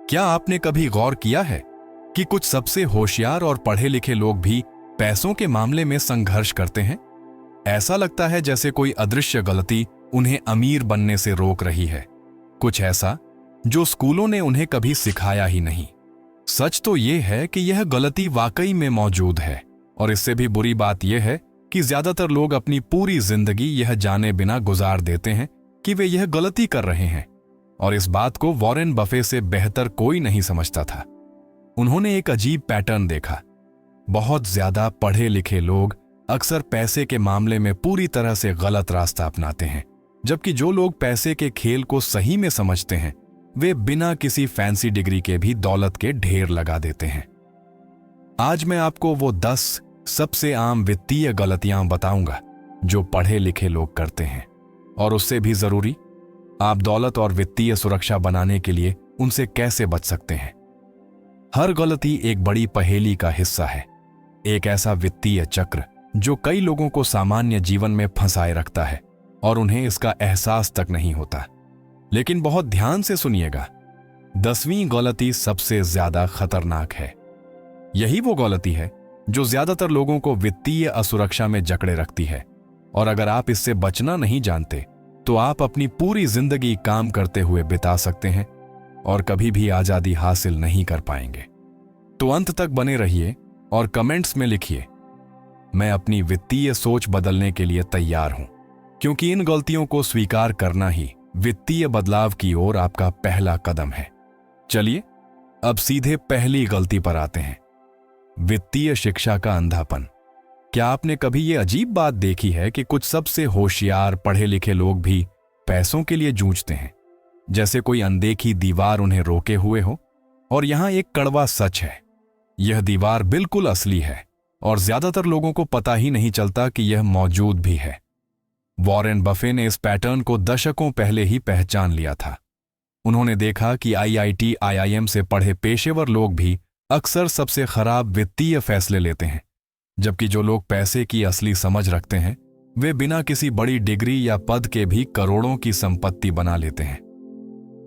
क्या आपने कभी गौर किया है कि कुछ सबसे होशियार और पढ़े लिखे लोग भी पैसों के मामले में संघर्ष करते हैं? ऐसा लगता है जैसे कोई अदृश्य गलती उन्हें अमीर बनने से रोक रही है, कुछ ऐसा जो स्कूलों ने उन्हें कभी सिखाया ही नहीं। सच तो यह है कि यह गलती वाकई में मौजूद है, और इससे भी बुरी बात यह है कि ज्यादातर लोग अपनी पूरी जिंदगी यह जाने बिना गुजार देते हैं कि वे यह गलती कर रहे हैं, और इस बात को वॉरेन बफे से बेहतर कोई नहीं समझता था। उन्होंने एक अजीब पैटर्न देखा। बहुत ज्यादा पढ़े लिखे लोग अक्सर पैसे के मामले में पूरी तरह से गलत रास्ता अपनाते हैं, जबकि जो लोग पैसे के खेल को सही में समझते हैं वे बिना किसी फैंसी डिग्री के भी दौलत के ढेर लगा देते हैं। आज मैं आपको वो 10 सबसे आम वित्तीय गलतियां बताऊंगा जो पढ़े लिखे लोग करते हैं, और उससे भी जरूरी, आप दौलत और वित्तीय सुरक्षा बनाने के लिए उनसे कैसे बच सकते हैं। हर गलती एक बड़ी पहेली का हिस्सा है, एक ऐसा वित्तीय चक्र जो कई लोगों को सामान्य जीवन में फंसाए रखता है और उन्हें इसका एहसास तक नहीं होता। लेकिन बहुत ध्यान से सुनिएगा, 10वीं गलती सबसे ज्यादा खतरनाक है। यही वो गलती है जो ज्यादातर लोगों को वित्तीय असुरक्षा में जकड़े रखती है, और अगर आप इससे बचना नहीं जानते तो आप अपनी पूरी जिंदगी काम करते हुए बिता सकते हैं और कभी भी आजादी हासिल नहीं कर पाएंगे। तो अंत तक बने रहिए और कमेंट्स में लिखिए, मैं अपनी वित्तीय सोच बदलने के लिए तैयार हूं, क्योंकि इन गलतियों को स्वीकार करना ही वित्तीय बदलाव की ओर आपका पहला कदम है। चलिए अब सीधे पहली गलती पर आते हैं, वित्तीय शिक्षा का अंधापन। क्या आपने कभी ये अजीब बात देखी है कि कुछ सबसे होशियार पढ़े लिखे लोग भी पैसों के लिए जूझते हैं, जैसे कोई अनदेखी दीवार उन्हें रोके हुए हो? और यहां एक कड़वा सच है, यह दीवार बिल्कुल असली है और ज्यादातर लोगों को पता ही नहीं चलता कि यह मौजूद भी है। वॉरेन बफे ने इस पैटर्न को दशकों पहले ही पहचान लिया था। उन्होंने देखा कि IIT IIM से पढ़े पेशेवर लोग भी अक्सर सबसे खराब वित्तीय फैसले लेते हैं, जबकि जो लोग पैसे की असली समझ रखते हैं वे बिना किसी बड़ी डिग्री या पद के भी करोड़ों की संपत्ति बना लेते हैं।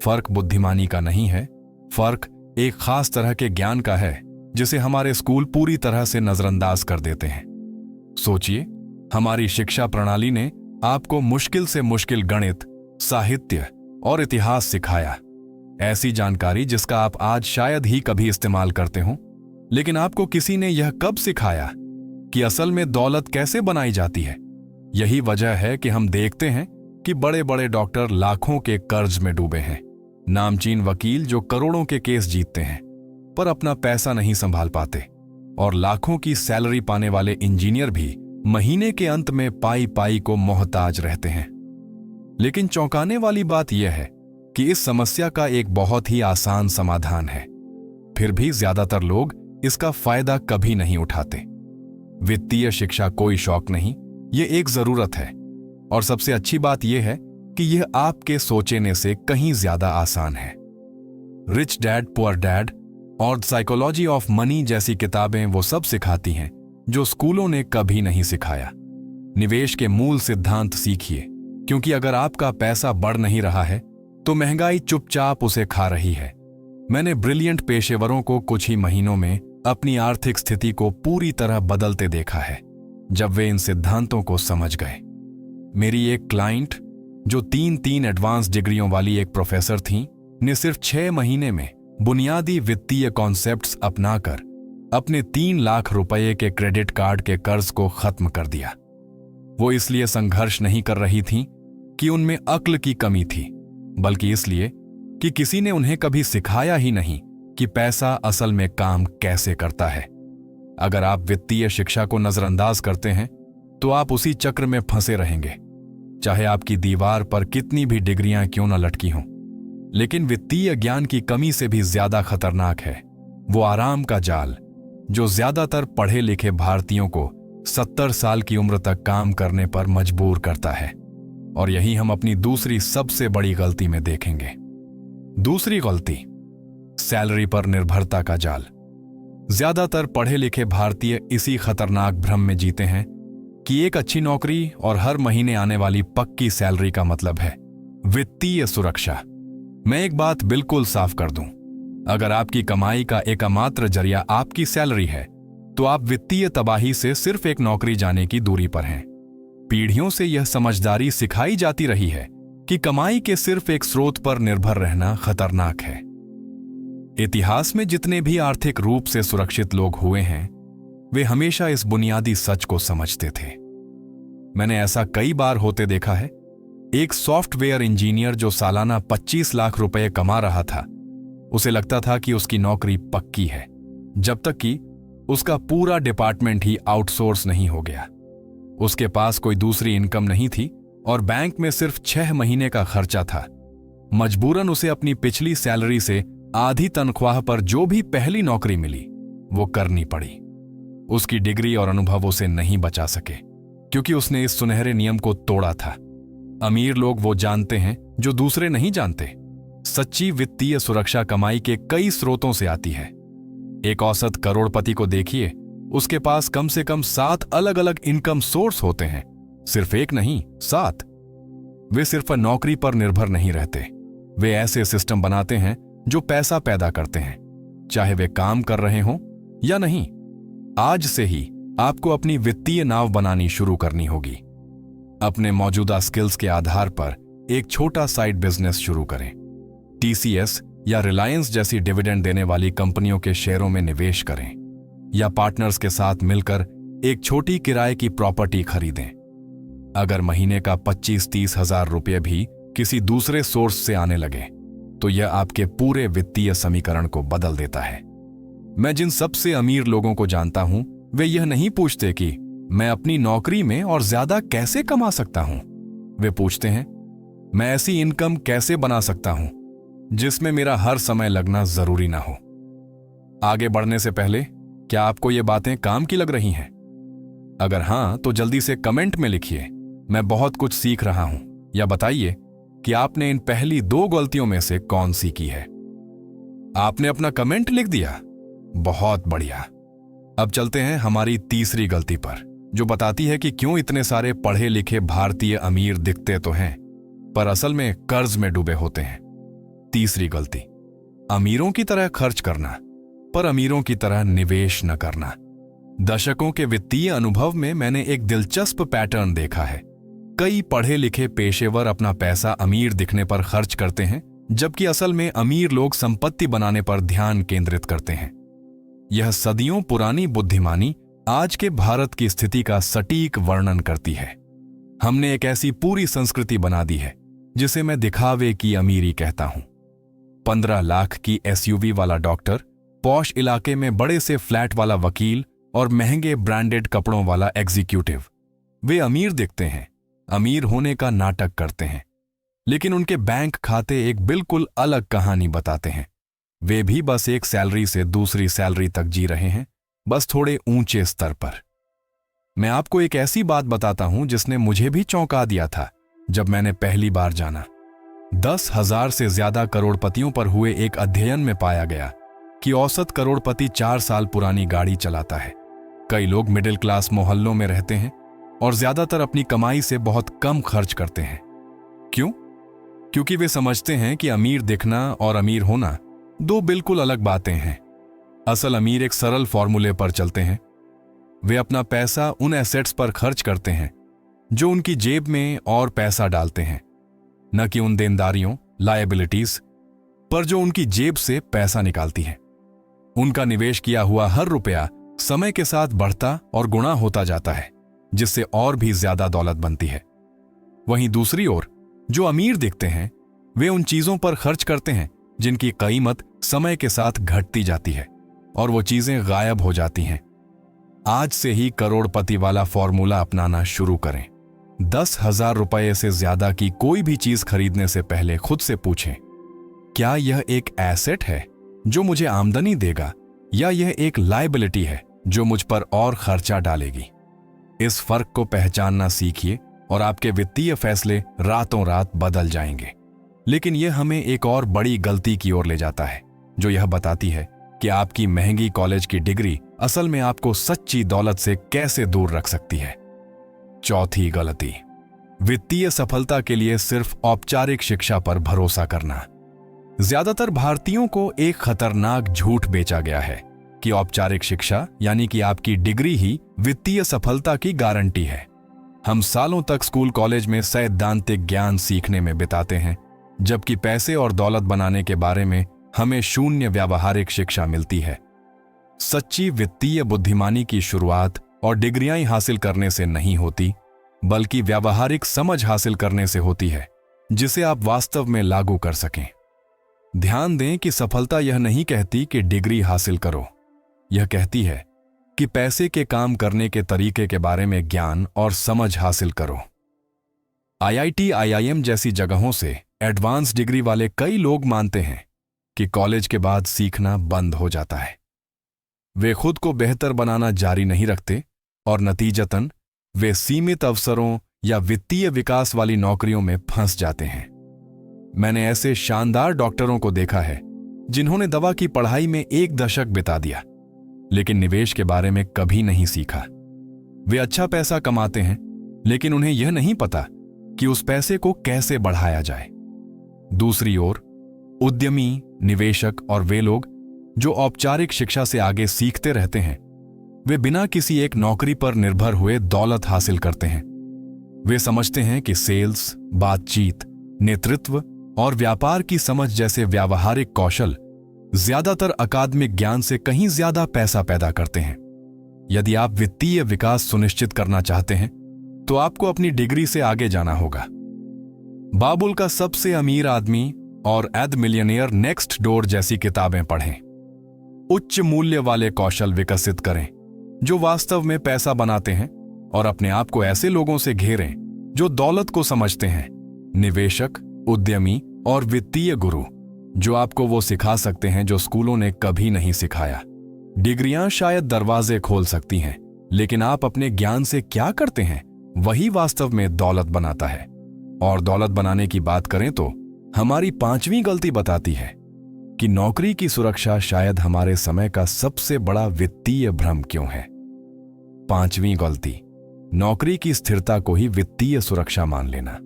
फर्क बुद्धिमानी का नहीं है, फर्क एक खास तरह के ज्ञान का है जिसे हमारे स्कूल पूरी तरह से नजरअंदाज कर देते हैं। सोचिए, हमारी शिक्षा प्रणाली ने आपको मुश्किल से मुश्किल गणित, साहित्य और इतिहास सिखाया, ऐसी जानकारी जिसका आप आज शायद ही कभी इस्तेमाल करते हो। लेकिन आपको किसी ने यह कब सिखाया कि असल में दौलत कैसे बनाई जाती है? यही वजह है कि हम देखते हैं कि बड़े बड़े डॉक्टर लाखों के कर्ज में डूबे हैं, नामचीन वकील जो करोड़ों के केस जीतते हैं पर अपना पैसा नहीं संभाल पाते, और लाखों की सैलरी पाने वाले इंजीनियर भी महीने के अंत में पाई पाई को मोहताज रहते हैं। लेकिन चौंकाने वाली बात यह है कि इस समस्या का एक बहुत ही आसान समाधान है, फिर भी ज्यादातर लोग इसका फायदा कभी नहीं उठाते। वित्तीय शिक्षा कोई शौक नहीं, यह एक जरूरत है, और सबसे अच्छी बात यह है कि यह आपके सोचने से कहीं ज्यादा आसान है। रिच डैड पुअर डैड और साइकोलॉजी ऑफ मनी जैसी किताबें वो सब सिखाती हैं जो स्कूलों ने कभी नहीं सिखाया। निवेश के मूल सिद्धांत सीखिए, क्योंकि अगर आपका पैसा बढ़ नहीं रहा है तो महंगाई चुपचाप उसे खा रही है। मैंने ब्रिलियंट पेशेवरों को कुछ ही महीनों में अपनी आर्थिक स्थिति को पूरी तरह बदलते देखा है जब वे इन सिद्धांतों को समझ गए। मेरी एक क्लाइंट जो 3 एडवांस डिग्रियों वाली एक प्रोफेसर थीं, ने सिर्फ 6 महीने में बुनियादी वित्तीय कॉन्सेप्ट्स अपनाकर अपने 3 लाख रुपए के क्रेडिट कार्ड के कर्ज को खत्म कर दिया। वो इसलिए संघर्ष नहीं कर रही थीं कि उनमें अक्ल की कमी थी, बल्कि इसलिए कि किसी ने उन्हें कभी सिखाया ही नहीं कि पैसा असल में काम कैसे करता है। अगर आप वित्तीय शिक्षा को नजरअंदाज करते हैं तो आप उसी चक्र में फंसे रहेंगे, चाहे आपकी दीवार पर कितनी भी डिग्रियां क्यों न लटकी हों। लेकिन वित्तीय ज्ञान की कमी से भी ज्यादा खतरनाक है वो आराम का जाल जो ज्यादातर पढ़े लिखे भारतीयों को 70 साल की उम्र तक काम करने पर मजबूर करता है, और यही हम अपनी दूसरी सबसे बड़ी गलती में देखेंगे। दूसरी गलती, सैलरी पर निर्भरता का जाल। ज्यादातर पढ़े लिखे भारतीय इसी खतरनाक भ्रम में जीते हैं कि एक अच्छी नौकरी और हर महीने आने वाली पक्की सैलरी का मतलब है वित्तीय सुरक्षा। मैं एक बात बिल्कुल साफ कर दूं, अगर आपकी कमाई का एकमात्र जरिया आपकी सैलरी है, तो आप वित्तीय तबाही से सिर्फ एक नौकरी जाने की दूरी पर हैं। पीढ़ियों से यह समझदारी सिखाई जाती रही है कि कमाई के सिर्फ एक स्रोत पर निर्भर रहना खतरनाक है। इतिहास में जितने भी आर्थिक रूप से सुरक्षित लोग हुए हैं, वे हमेशा इस बुनियादी सच को समझते थे। मैंने ऐसा कई बार होते देखा है। एक सॉफ्टवेयर इंजीनियर जो सालाना 25 लाख रुपए कमा रहा था, उसे लगता था कि उसकी नौकरी पक्की है, जब तक कि उसका पूरा डिपार्टमेंट ही आउटसोर्स नहीं हो गया। उसके पास कोई दूसरी इनकम नहीं थी और बैंक में सिर्फ 6 महीने का खर्चा था। मजबूरन उसे अपनी पिछली सैलरी से आधी तनख्वाह पर जो भी पहली नौकरी मिली, वो करनी पड़ी। उसकी डिग्री और अनुभव उसे नहीं बचा सके, क्योंकि उसने इस सुनहरे नियम को तोड़ा था। अमीर लोग वो जानते हैं जो दूसरे नहीं जानते। सच्ची वित्तीय सुरक्षा कमाई के कई स्रोतों से आती है। एक औसत करोड़पति को देखिए, उसके पास कम से कम 7 अलग अलग इनकम सोर्स होते हैं। सिर्फ एक नहीं, 7। वे सिर्फ नौकरी पर निर्भर नहीं रहते। वे ऐसे सिस्टम बनाते हैं जो पैसा पैदा करते हैं, चाहे वे काम कर रहे हों या नहीं। आज से ही आपको अपनी वित्तीय नाव बनानी शुरू करनी होगी। अपने मौजूदा स्किल्स के आधार पर एक छोटा साइड बिजनेस शुरू करें। टीसीएस या रिलायंस जैसी डिविडेंड देने वाली कंपनियों के शेयरों में निवेश करें, या पार्टनर्स के साथ मिलकर एक छोटी किराए की प्रॉपर्टी खरीदें। अगर महीने का 25-30 हजार रुपये भी किसी दूसरे सोर्स से आने लगे, तो यह आपके पूरे वित्तीय समीकरण को बदल देता है। मैं जिन सबसे अमीर लोगों को जानता हूं, वे यह नहीं पूछते कि मैं अपनी नौकरी में और ज्यादा कैसे कमा सकता हूं। वे पूछते हैं, मैं ऐसी इनकम कैसे बना सकता हूं जिसमें मेरा हर समय लगना जरूरी ना हो। आगे बढ़ने से पहले, क्या आपको ये बातें काम की लग रही हैं? अगर हां, तो जल्दी से कमेंट में लिखिए, मैं बहुत कुछ सीख रहा हूं, या बताइए कि आपने इन पहली 2 गलतियों में से कौन सी की है। आपने अपना कमेंट लिख दिया, बहुत बढ़िया। अब चलते हैं हमारी तीसरी गलती पर, जो बताती है कि क्यों इतने सारे पढ़े लिखे भारतीय अमीर दिखते तो हैं, पर असल में कर्ज में डूबे होते हैं। तीसरी गलती, अमीरों की तरह खर्च करना, पर अमीरों की तरह निवेश न करना। दशकों के वित्तीय अनुभव में मैंने एक दिलचस्प पैटर्न देखा है। कई पढ़े लिखे पेशेवर अपना पैसा अमीर दिखने पर खर्च करते हैं, जबकि असल में अमीर लोग संपत्ति बनाने पर ध्यान केंद्रित करते हैं। यह सदियों पुरानी बुद्धिमानी आज के भारत की स्थिति का सटीक वर्णन करती है। हमने एक ऐसी पूरी संस्कृति बना दी है जिसे मैं दिखावे की अमीरी कहता हूं। 15 लाख की एसयूवी वाला डॉक्टर, पॉश इलाके में बड़े से फ्लैट वाला वकील और महंगे ब्रांडेड कपड़ों वाला एग्जीक्यूटिव, वे अमीर दिखते हैं, अमीर होने का नाटक करते हैं, लेकिन उनके बैंक खाते एक बिल्कुल अलग कहानी बताते हैं। वे भी बस एक सैलरी से दूसरी सैलरी तक जी रहे हैं, बस थोड़े ऊंचे स्तर पर। मैं आपको एक ऐसी बात बताता हूं जिसने मुझे भी चौंका दिया था जब मैंने पहली बार जाना। 10,000 से ज्यादा करोड़पतियों पर हुए एक अध्ययन में पाया गया कि औसत करोड़पति 4 साल पुरानी गाड़ी चलाता है। कई लोग मिडिल क्लास मोहल्लों में रहते हैं और ज्यादातर अपनी कमाई से बहुत कम खर्च करते हैं। क्यों? क्योंकि वे समझते हैं कि अमीर दिखना और अमीर होना 2 बिल्कुल अलग बातें हैं। असल अमीर एक सरल फॉर्मूले पर चलते हैं। वे अपना पैसा उन एसेट्स पर खर्च करते हैं जो उनकी जेब में और पैसा डालते हैं, न कि उन देनदारियों, लायबिलिटीज पर जो उनकी जेब से पैसा निकालती हैं। उनका निवेश किया हुआ हर रुपया समय के साथ बढ़ता और गुणा होता जाता है, जिससे और भी ज्यादा दौलत बनती है। वहीं दूसरी ओर जो अमीर दिखते हैं, वे उन चीजों पर खर्च करते हैं जिनकी कीमत समय के साथ घटती जाती है और वो चीजें गायब हो जाती हैं। आज से ही करोड़पति वाला फॉर्मूला अपनाना शुरू करें। 10,000 रुपये से ज्यादा की कोई भी चीज खरीदने से पहले खुद से पूछें, क्या यह एक एसेट है जो मुझे आमदनी देगा, या यह एक लायबिलिटी है जो मुझ पर और खर्चा डालेगी। इस फर्क को पहचानना सीखिए और आपके वित्तीय फैसले रातों रात बदल जाएंगे। लेकिन यह हमें एक और बड़ी गलती की ओर ले जाता है, जो यह बताती है कि आपकी महंगी कॉलेज की डिग्री असल में आपको सच्ची दौलत से कैसे दूर रख सकती है। चौथी गलती, वित्तीय सफलता के लिए सिर्फ औपचारिक शिक्षा पर भरोसा करना। ज्यादातर भारतीयों को एक खतरनाक झूठ बेचा गया है कि औपचारिक शिक्षा यानी कि आपकी डिग्री ही वित्तीय सफलता की गारंटी है। हम सालों तक स्कूल कॉलेज में सैद्धांतिक ज्ञान सीखने में बिताते हैं, जबकि पैसे और दौलत बनाने के बारे में हमें शून्य व्यावहारिक शिक्षा मिलती है। सच्ची वित्तीय बुद्धिमानी की शुरुआत और डिग्रियां हासिल करने से नहीं होती, बल्कि व्यावहारिक समझ हासिल करने से होती है, जिसे आप वास्तव में लागू कर सकें। ध्यान दें कि सफलता यह नहीं कहती कि डिग्री हासिल करो, यह कहती है कि पैसे के काम करने के तरीके के बारे में ज्ञान और समझ हासिल करो। आईआईटी, आईआईएम जैसी जगहों से एडवांस डिग्री वाले कई लोग मानते हैं कि कॉलेज के बाद सीखना बंद हो जाता है। वे खुद को बेहतर बनाना जारी नहीं रखते और नतीजतन वे सीमित अवसरों या वित्तीय विकास वाली नौकरियों में फंस जाते हैं। मैंने ऐसे शानदार डॉक्टरों को देखा है जिन्होंने दवा की पढ़ाई में 1 दशक बिता दिया, लेकिन निवेश के बारे में कभी नहीं सीखा। वे अच्छा पैसा कमाते हैं, लेकिन उन्हें यह नहीं पता कि उस पैसे को कैसे बढ़ाया जाए। दूसरी ओर उद्यमी, निवेशक और वे लोग जो औपचारिक शिक्षा से आगे सीखते रहते हैं, वे बिना किसी एक नौकरी पर निर्भर हुए दौलत हासिल करते हैं। वे समझते हैं कि सेल्स, बातचीत, नेतृत्व और व्यापार की समझ जैसे व्यावहारिक कौशल ज्यादातर अकादमिक ज्ञान से कहीं ज्यादा पैसा पैदा करते हैं। यदि आप वित्तीय विकास सुनिश्चित करना चाहते हैं, तो आपको अपनी डिग्री से आगे जाना होगा। बाबुल का सबसे अमीर आदमी और द मिलियनेयर नेक्स्ट डोर जैसी किताबें पढ़ें। उच्च मूल्य वाले कौशल विकसित करें जो वास्तव में पैसा बनाते हैं, और अपने आप को ऐसे लोगों से घेरें जो दौलत को समझते हैं, निवेशक, उद्यमी और वित्तीय गुरु जो आपको वो सिखा सकते हैं जो स्कूलों ने कभी नहीं सिखाया। डिग्रियां शायद दरवाजे खोल सकती हैं, लेकिन आप अपने ज्ञान से क्या करते हैं वही वास्तव में दौलत बनाता है। और दौलत बनाने की बात करें तो हमारी 5वीं गलती बताती है कि नौकरी की सुरक्षा शायद हमारे समय का सबसे बड़ा वित्तीय भ्रम क्यों है। 5वीं गलती, नौकरी की स्थिरता को ही वित्तीय सुरक्षा मान लेना।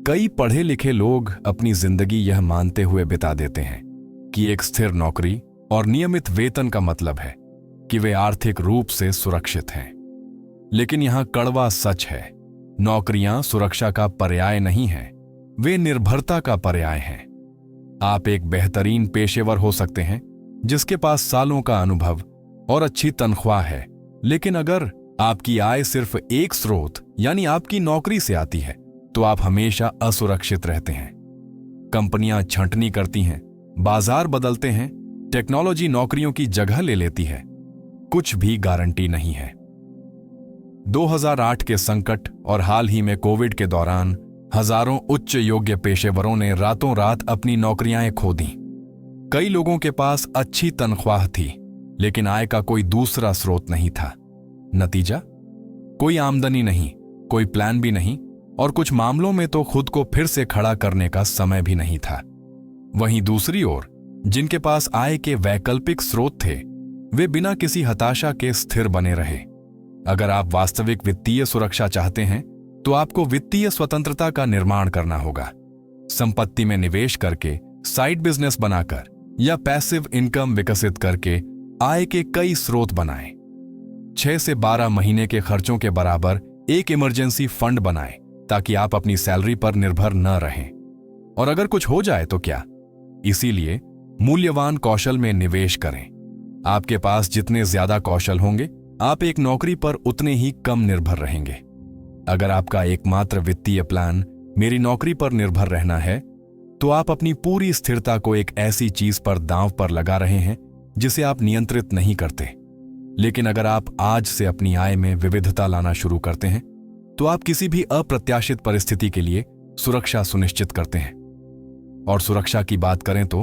कई पढ़े लिखे लोग अपनी जिंदगी यह मानते हुए बिता देते हैं कि एक स्थिर नौकरी और नियमित वेतन का मतलब है कि वे आर्थिक रूप से सुरक्षित हैं। लेकिन यहां कड़वा सच है, नौकरियां सुरक्षा का पर्याय नहीं हैं, वे निर्भरता का पर्याय हैं। आप एक बेहतरीन पेशेवर हो सकते हैं जिसके पास सालों का अनुभव और अच्छी तनख्वाह है, लेकिन अगर आपकी आय सिर्फ एक स्रोत यानी आपकी नौकरी से आती है, तो आप हमेशा असुरक्षित रहते हैं। कंपनियां छंटनी करती हैं, बाजार बदलते हैं, टेक्नोलॉजी नौकरियों की जगह ले लेती है, कुछ भी गारंटी नहीं है। 2008 के संकट और हाल ही में कोविड के दौरान हजारों उच्च योग्य पेशेवरों ने रातों रात अपनी नौकरियां खो दी। कई लोगों के पास अच्छी तनख्वाह थी, लेकिन आय का कोई दूसरा स्रोत नहीं था। नतीजा, कोई आमदनी नहीं, कोई प्लान भी नहीं, और कुछ मामलों में तो खुद को फिर से खड़ा करने का समय भी नहीं था। वहीं दूसरी ओर जिनके पास आय के वैकल्पिक स्रोत थे, वे बिना किसी हताशा के स्थिर बने रहे। अगर आप वास्तविक वित्तीय सुरक्षा चाहते हैं, तो आपको वित्तीय स्वतंत्रता का निर्माण करना होगा। संपत्ति में निवेश करके, साइड बिजनेस बनाकर या पैसिव इनकम विकसित करके आय के कई स्रोत बनाएं। 6 से 12 महीने के खर्चों के बराबर एक इमरजेंसी फंड बनाएं, ताकि आप अपनी सैलरी पर निर्भर न रहें। और अगर कुछ हो जाए तो क्या? इसीलिए मूल्यवान कौशल में निवेश करें। आपके पास जितने ज्यादा कौशल होंगे, आप एक नौकरी पर उतने ही कम निर्भर रहेंगे। अगर आपका एकमात्र वित्तीय प्लान मेरी नौकरी पर निर्भर रहना है, तो आप अपनी पूरी स्थिरता को एक ऐसी चीज पर दांव पर लगा रहे हैं जिसे आप नियंत्रित नहीं करते। लेकिन अगर आप आज से अपनी आय में विविधता लाना शुरू करते हैं, तो आप किसी भी अप्रत्याशित परिस्थिति के लिए सुरक्षा सुनिश्चित करते हैं। और सुरक्षा की बात करें तो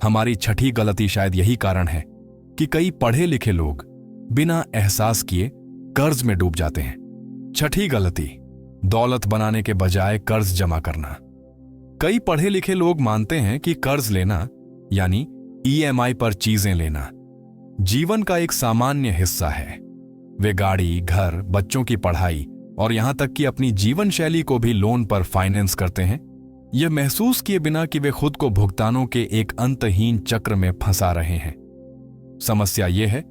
हमारी 6ठी गलती शायद यही कारण है कि कई पढ़े लिखे लोग बिना एहसास किए कर्ज में डूब जाते हैं। 6ठी गलती, दौलत बनाने के बजाय कर्ज जमा करना। कई पढ़े लिखे लोग मानते हैं कि कर्ज लेना यानी ईएमआई पर चीजें लेना जीवन का एक सामान्य हिस्सा है। वे गाड़ी, घर, बच्चों की पढ़ाई और यहां तक कि अपनी जीवन शैली को भी लोन पर फाइनेंस करते हैं, यह महसूस किए बिना कि वे खुद को भुगतानों के एक अंतहीन चक्र में फंसा रहे हैं। समस्या यह है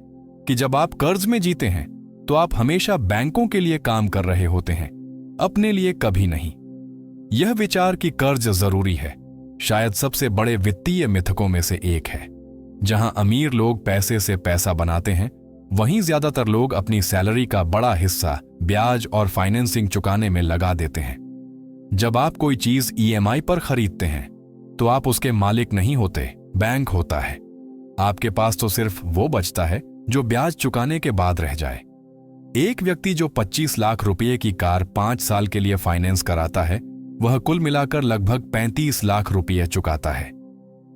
कि जब आप कर्ज में जीते हैं तो आप हमेशा बैंकों के लिए काम कर रहे होते हैं, अपने लिए कभी नहीं। यह विचार कि कर्ज जरूरी है शायद सबसे बड़े वित्तीय मिथकों में से एक है। जहां अमीर लोग पैसे से पैसा बनाते हैं, वहीं ज्यादातर लोग अपनी सैलरी का बड़ा हिस्सा ब्याज और फाइनेंसिंग चुकाने में लगा देते हैं। जब आप कोई चीज ईएमआई पर खरीदते हैं तो आप उसके मालिक नहीं होते, बैंक होता है। आपके पास तो सिर्फ वो बचता है जो ब्याज चुकाने के बाद रह जाए। एक व्यक्ति जो 25 लाख रुपए की कार 5 साल के लिए फाइनेंस कराता है, वह कुल मिलाकर लगभग 35 लाख रुपए चुकाता है।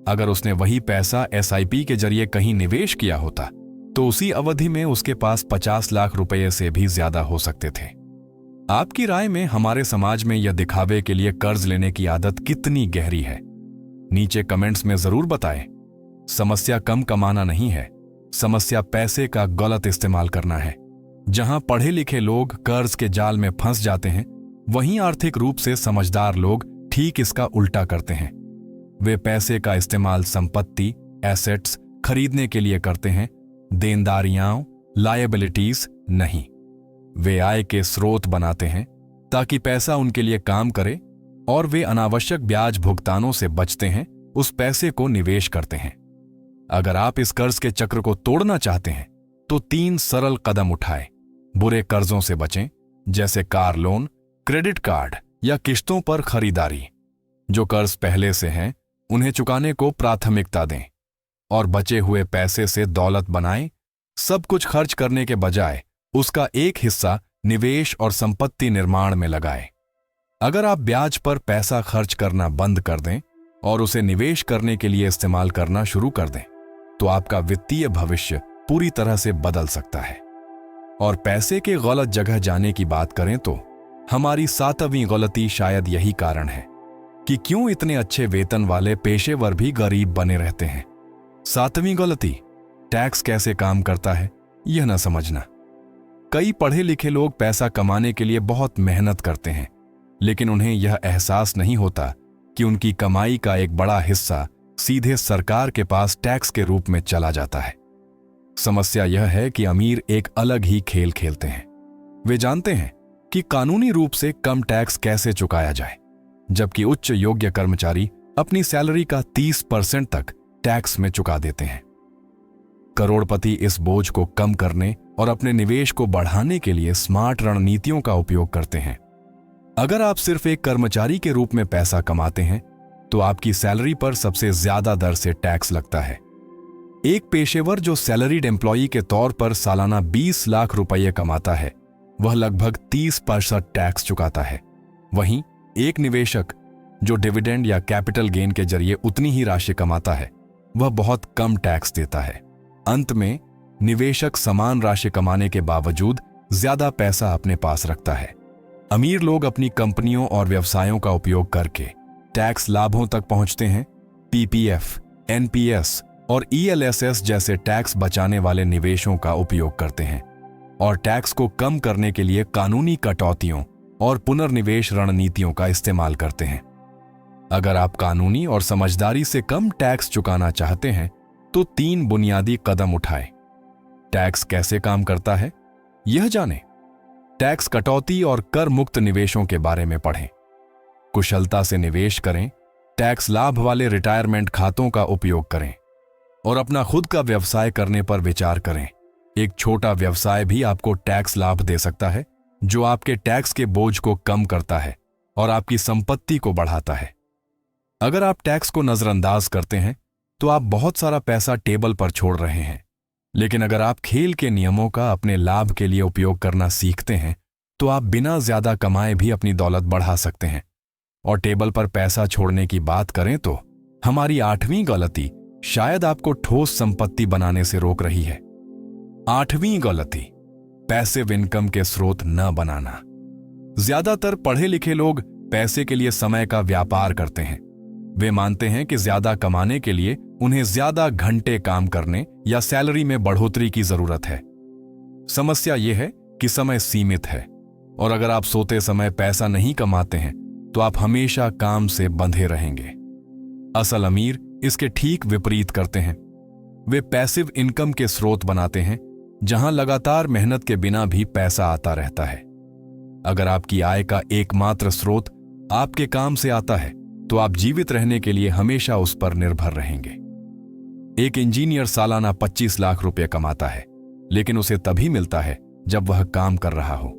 अगर उसने वही पैसा एसआईपी के जरिए कहीं निवेश किया होता तो उसी अवधि में उसके पास 50 लाख रुपए से भी ज्यादा हो सकते थे। आपकी राय में हमारे समाज में यह दिखावे के लिए कर्ज लेने की आदत कितनी गहरी है? नीचे कमेंट्स में जरूर बताएं। समस्या कम कमाना नहीं है, समस्या पैसे का गलत इस्तेमाल करना है। जहां पढ़े लिखे लोग कर्ज के जाल में फंस जाते हैं, वहीं आर्थिक रूप से समझदार लोग ठीक इसका उल्टा करते हैं। वे पैसे का इस्तेमाल संपत्ति, एसेट्स खरीदने के लिए करते हैं, देनदारियां, लायबिलिटीज नहीं। वे आय के स्रोत बनाते हैं ताकि पैसा उनके लिए काम करे, और वे अनावश्यक ब्याज भुगतानों से बचते हैं, उस पैसे को निवेश करते हैं। अगर आप इस कर्ज के चक्र को तोड़ना चाहते हैं तो 3 सरल कदम उठाएं। बुरे कर्जों से बचें, जैसे कार लोन, क्रेडिट कार्ड या किश्तों पर खरीदारी। जो कर्ज पहले से हैं उन्हें चुकाने को प्राथमिकता दें, और बचे हुए पैसे से दौलत बनाएं। सब कुछ खर्च करने के बजाय उसका एक हिस्सा निवेश और संपत्ति निर्माण में लगाएं। अगर आप ब्याज पर पैसा खर्च करना बंद कर दें और उसे निवेश करने के लिए इस्तेमाल करना शुरू कर दें, तो आपका वित्तीय भविष्य पूरी तरह से बदल सकता है। और पैसे के गलत जगह जाने की बात करें तो हमारी 7वीं गलती शायद यही कारण है कि क्यों इतने अच्छे वेतन वाले पेशेवर भी गरीब बने रहते हैं। 7वीं गलती, टैक्स कैसे काम करता है यह न समझना। कई पढ़े लिखे लोग पैसा कमाने के लिए बहुत मेहनत करते हैं, लेकिन उन्हें यह एहसास नहीं होता कि उनकी कमाई का एक बड़ा हिस्सा सीधे सरकार के पास टैक्स के रूप में चला जाता है। समस्या यह है कि अमीर एक अलग ही खेल खेलते हैं। वे जानते हैं कि कानूनी रूप से कम टैक्स कैसे चुकाया जाए, जबकि उच्च योग्य कर्मचारी अपनी सैलरी का 30% तक टैक्स में चुका देते हैं। करोड़पति इस बोझ को कम करने और अपने निवेश को बढ़ाने के लिए स्मार्ट रणनीतियों का उपयोग करते हैं। अगर आप सिर्फ एक कर्मचारी के रूप में पैसा कमाते हैं तो आपकी सैलरी पर सबसे ज्यादा दर से टैक्स लगता है। एक पेशेवर जो सैलरीड एम्प्लॉई के तौर पर सालाना 20 लाख रुपए कमाता है, वह लगभग 30% टैक्स चुकाता है। वहीं एक निवेशक जो डिविडेंड या कैपिटल गेन के जरिए उतनी ही राशि कमाता है, वह बहुत कम टैक्स देता है। अंत में निवेशक समान राशि कमाने के बावजूद ज्यादा पैसा अपने पास रखता है। अमीर लोग अपनी कंपनियों और व्यवसायों का उपयोग करके टैक्स लाभों तक पहुंचते हैं। पीपीएफ, एनपीएस और ईएलएसएस जैसे टैक्स बचाने वाले निवेशों का उपयोग करते हैं, और टैक्स को कम करने के लिए कानूनी कटौतियों और पुनर्निवेश रणनीतियों का इस्तेमाल करते हैं। अगर आप कानूनी और समझदारी से कम टैक्स चुकाना चाहते हैं तो 3 बुनियादी कदम उठाएं। टैक्स कैसे काम करता है यह जानें। टैक्स कटौती और कर मुक्त निवेशों के बारे में पढ़ें। कुशलता से निवेश करें, टैक्स लाभ वाले रिटायरमेंट खातों का उपयोग करें, और अपना खुद का व्यवसाय करने पर विचार करें। एक छोटा व्यवसाय भी आपको टैक्स लाभ दे सकता है, जो आपके टैक्स के बोझ को कम करता है और आपकी संपत्ति को बढ़ाता है। अगर आप टैक्स को नजरअंदाज करते हैं तो आप बहुत सारा पैसा टेबल पर छोड़ रहे हैं, लेकिन अगर आप खेल के नियमों का अपने लाभ के लिए उपयोग करना सीखते हैं तो आप बिना ज्यादा कमाए भी अपनी दौलत बढ़ा सकते हैं। और टेबल पर पैसा छोड़ने की बात करें तो हमारी 8वीं गलती शायद आपको ठोस संपत्ति बनाने से रोक रही है। 8वीं गलती, पैसिव इनकम के स्रोत न बनाना। ज्यादातर पढ़े लिखे लोग पैसे के लिए समय का व्यापार करते हैं। वे मानते हैं कि ज्यादा कमाने के लिए उन्हें ज्यादा घंटे काम करने या सैलरी में बढ़ोतरी की जरूरत है। समस्या यह है कि समय सीमित है, और अगर आप सोते समय पैसा नहीं कमाते हैं तो आप हमेशा काम से बंधे रहेंगे। असल अमीर इसके ठीक विपरीत करते हैं। वे पैसिव इनकम के स्रोत बनाते हैं, जहां लगातार मेहनत के बिना भी पैसा आता रहता है। अगर आपकी आय का एकमात्र स्रोत आपके काम से आता है, तो आप जीवित रहने के लिए हमेशा उस पर निर्भर रहेंगे। एक इंजीनियर सालाना 25 लाख रुपए कमाता है, लेकिन उसे तभी मिलता है जब वह काम कर रहा हो।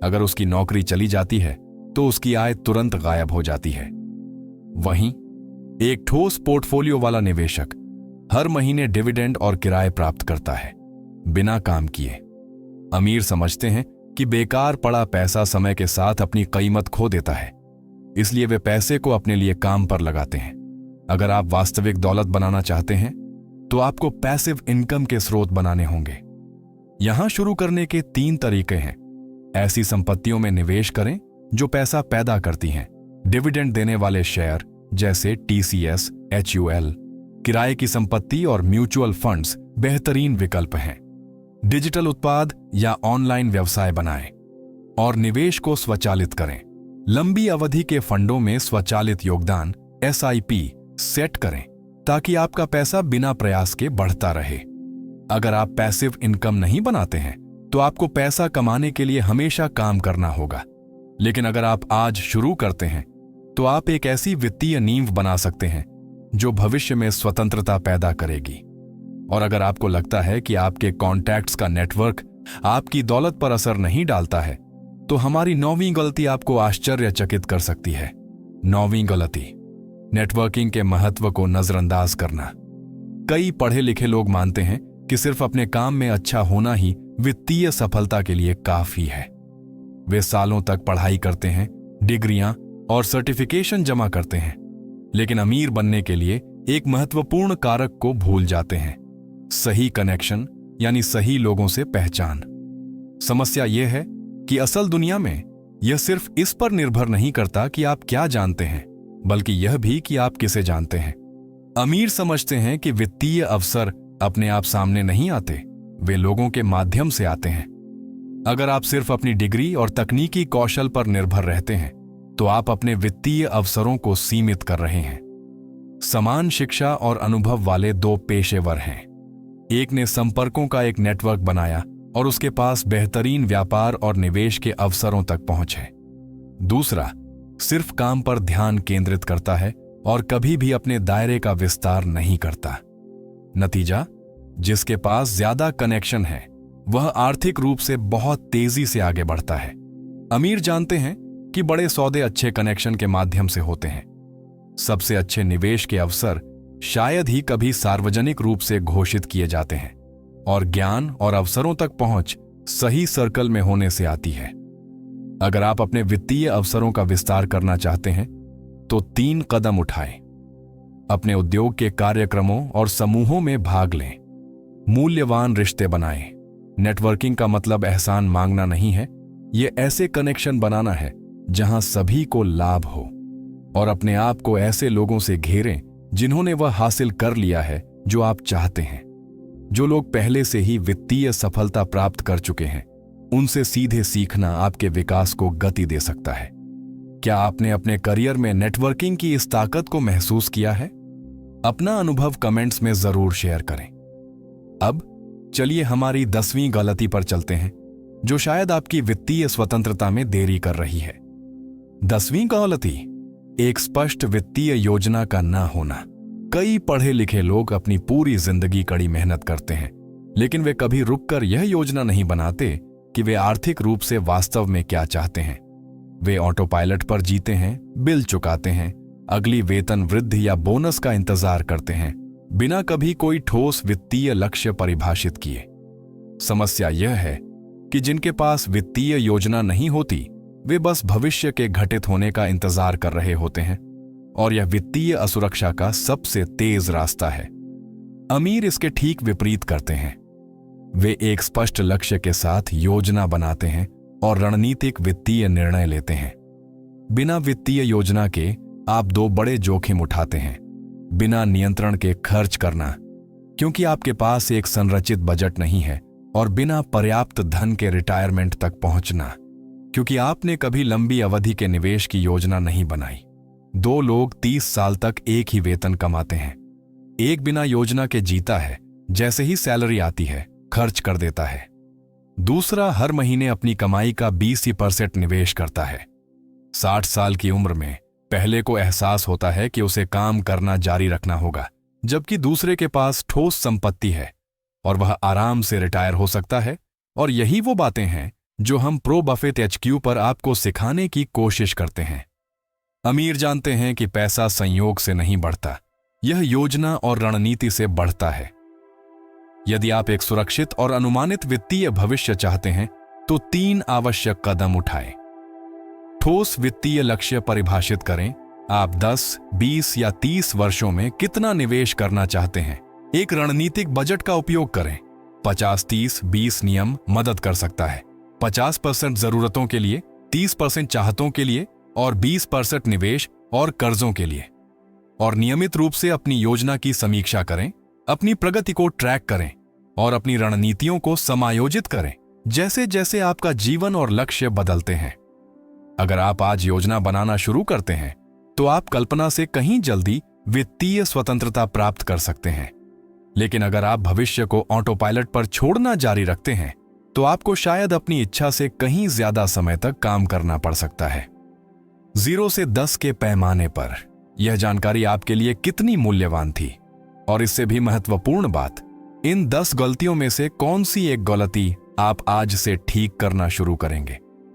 अगर उसकी नौकरी चली जाती है, तो उसकी आय तुरंत गायब हो जाती है। वहीं एक ठोस पोर्टफोलियो वाला निवेशक हर महीने डिविडेंड और किराए प्राप्त करता है, बिना काम किए। अमीर समझते हैं कि बेकार पड़ा पैसा समय के साथ अपनी कीमत खो देता है, इसलिए वे पैसे को अपने लिए काम पर लगाते हैं। अगर आप वास्तविक दौलत बनाना चाहते हैं, तो आपको पैसिव इनकम के स्रोत बनाने होंगे। यहां शुरू करने के 3 तरीके हैं। ऐसी संपत्तियों में निवेश करें जो पैसा पैदा करती हैं। डिविडेंड देने वाले शेयर जैसे TCS, HUL, किराए की संपत्ति और म्यूचुअल फंड्स बेहतरीन विकल्प हैं। डिजिटल उत्पाद या ऑनलाइन व्यवसाय बनाएं और निवेश को स्वचालित करें। लंबी अवधि के फंडों में स्वचालित योगदान SIP सेट करें, ताकि आपका पैसा बिना प्रयास के बढ़ता रहे। अगर आप पैसिव इनकम नहीं बनाते हैं, तो आपको पैसा कमाने के लिए हमेशा काम करना होगा। लेकिन अगर आप आज शुरू करते हैं, तो आप एक ऐसी वित्तीय नींव बना सकते हैं जो भविष्य में स्वतंत्रता पैदा करेगी। और अगर आपको लगता है कि आपके कॉन्टैक्ट्स का नेटवर्क आपकी दौलत पर असर नहीं डालता है, तो हमारी 9वीं गलती आपको आश्चर्यचकित कर सकती है। 9वीं गलती, नेटवर्किंग के महत्व को नजरअंदाज करना। कई पढ़े लिखे लोग मानते हैं कि सिर्फ अपने काम में अच्छा होना ही वित्तीय सफलता के लिए काफी है। वे सालों तक पढ़ाई करते हैं, डिग्रियां और सर्टिफिकेशन जमा करते हैं, लेकिन अमीर बनने के लिए एक महत्वपूर्ण कारक को भूल जाते हैं: सही कनेक्शन, यानी सही लोगों से पहचान। समस्या यह है कि असल दुनिया में यह सिर्फ इस पर निर्भर नहीं करता कि आप क्या जानते हैं, बल्कि यह भी कि आप किसे जानते हैं। अमीर समझते हैं कि वित्तीय अवसर अपने आप सामने नहीं आते, वे लोगों के माध्यम से आते हैं। अगर आप सिर्फ अपनी डिग्री और तकनीकी कौशल पर निर्भर रहते हैं, तो आप अपने वित्तीय अवसरों को सीमित कर रहे हैं। समान शिक्षा और अनुभव वाले 2 पेशेवर हैं। एक ने संपर्कों का एक नेटवर्क बनाया और उसके पास बेहतरीन व्यापार और निवेश के अवसरों तक पहुंच है। दूसरा सिर्फ काम पर ध्यान केंद्रित करता है और कभी भी अपने दायरे का विस्तार नहीं करता। नतीजा, जिसके पास ज्यादा कनेक्शन है, वह आर्थिक रूप से बहुत तेजी से आगे बढ़ता है। अमीर जानते हैं कि बड़े सौदे अच्छे कनेक्शन के माध्यम से होते हैं। सबसे अच्छे निवेश के अवसर शायद ही कभी सार्वजनिक रूप से घोषित किए जाते हैं, और ज्ञान और अवसरों तक पहुंच सही सर्कल में होने से आती है। अगर आप अपने वित्तीय अवसरों का विस्तार करना चाहते हैं, तो 3 कदम उठाएं। अपने उद्योग के कार्यक्रमों और समूहों में भाग लें। मूल्यवान रिश्ते बनाएं। नेटवर्किंग का मतलब एहसान मांगना नहीं है, यह ऐसे कनेक्शन बनाना है जहां सभी को लाभ हो। और अपने आप को ऐसे लोगों से घेरें जिन्होंने वह हासिल कर लिया है जो आप चाहते हैं। जो लोग पहले से ही वित्तीय सफलता प्राप्त कर चुके हैं, उनसे सीधे सीखना आपके विकास को गति दे सकता है। क्या आपने अपने करियर में नेटवर्किंग की इस ताकत को महसूस किया है? अपना अनुभव कमेंट्स में जरूर शेयर करें। अब चलिए हमारी 10वीं गलती पर चलते हैं, जो शायद आपकी वित्तीय स्वतंत्रता में देरी कर रही है। 10वीं गलती, एक स्पष्ट वित्तीय योजना का ना होना। कई पढ़े लिखे लोग अपनी पूरी जिंदगी कड़ी मेहनत करते हैं, लेकिन वे कभी रुककर यह योजना नहीं बनाते कि वे आर्थिक रूप से वास्तव में क्या चाहते हैं। वे ऑटो पायलट पर जीते हैं, बिल चुकाते हैं, अगली वेतन वृद्धि या बोनस का इंतजार करते हैं, बिना कभी कोई ठोस वित्तीय लक्ष्य परिभाषित किए। समस्या यह है कि जिनके पास वित्तीय योजना नहीं होती, वे बस भविष्य के घटित होने का इंतजार कर रहे होते हैं, और यह वित्तीय असुरक्षा का सबसे तेज रास्ता है। अमीर इसके ठीक विपरीत करते हैं। वे एक स्पष्ट लक्ष्य के साथ योजना बनाते हैं और रणनीतिक वित्तीय निर्णय लेते हैं। बिना वित्तीय योजना के आप 2 बड़े जोखिम उठाते हैं। बिना नियंत्रण के खर्च करना, क्योंकि आपके पास एक संरचित बजट नहीं है, और बिना पर्याप्त धन के रिटायरमेंट तक पहुंचना, क्योंकि आपने कभी लंबी अवधि के निवेश की योजना नहीं बनाई। 2 लोग 30 साल तक एक ही वेतन कमाते हैं। एक बिना योजना के जीता है, जैसे ही सैलरी आती है खर्च कर देता है। दूसरा हर महीने अपनी कमाई का 20% निवेश करता है। 60 साल की उम्र में पहले को एहसास होता है कि उसे काम करना जारी रखना होगा, जबकि दूसरे के पास ठोस संपत्ति है और वह आराम से रिटायर हो सकता है। और यही वो बातें हैं जो हम प्रो बफेट HQ पर आपको सिखाने की कोशिश करते हैं। अमीर जानते हैं कि पैसा संयोग से नहीं बढ़ता, यह योजना और रणनीति से बढ़ता है। यदि आप एक सुरक्षित और अनुमानित वित्तीय भविष्य चाहते हैं तो 3 आवश्यक कदम उठाएं। ठोस वित्तीय लक्ष्य परिभाषित करें। आप 10, 20 या 30 वर्षों में कितना निवेश करना चाहते हैं। एक रणनीतिक बजट का उपयोग करें। 50-30-20 नियम मदद कर सकता है। 50% जरूरतों के लिए, 30% चाहतों के लिए और 20% निवेश और कर्जों के लिए। और नियमित रूप से अपनी योजना की समीक्षा करें, अपनी प्रगति को ट्रैक करें और अपनी रणनीतियों को समायोजित करें जैसे जैसे आपका जीवन और लक्ष्य बदलते हैं। अगर आप आज योजना बनाना शुरू करते हैं तो आप कल्पना से कहीं जल्दी वित्तीय स्वतंत्रता प्राप्त कर सकते हैं। लेकिन अगर आप भविष्य को ऑटो पायलट पर छोड़ना जारी रखते हैं तो आपको शायद अपनी इच्छा से कहीं ज्यादा समय तक काम करना पड़ सकता है। 0 से 10 के पैमाने पर यह जानकारी आपके लिए कितनी मूल्यवान थी? और इससे भी महत्वपूर्ण बात, इन 10 गलतियों में से कौन सी एक गलती आप आज से ठीक करना शुरू करेंगे?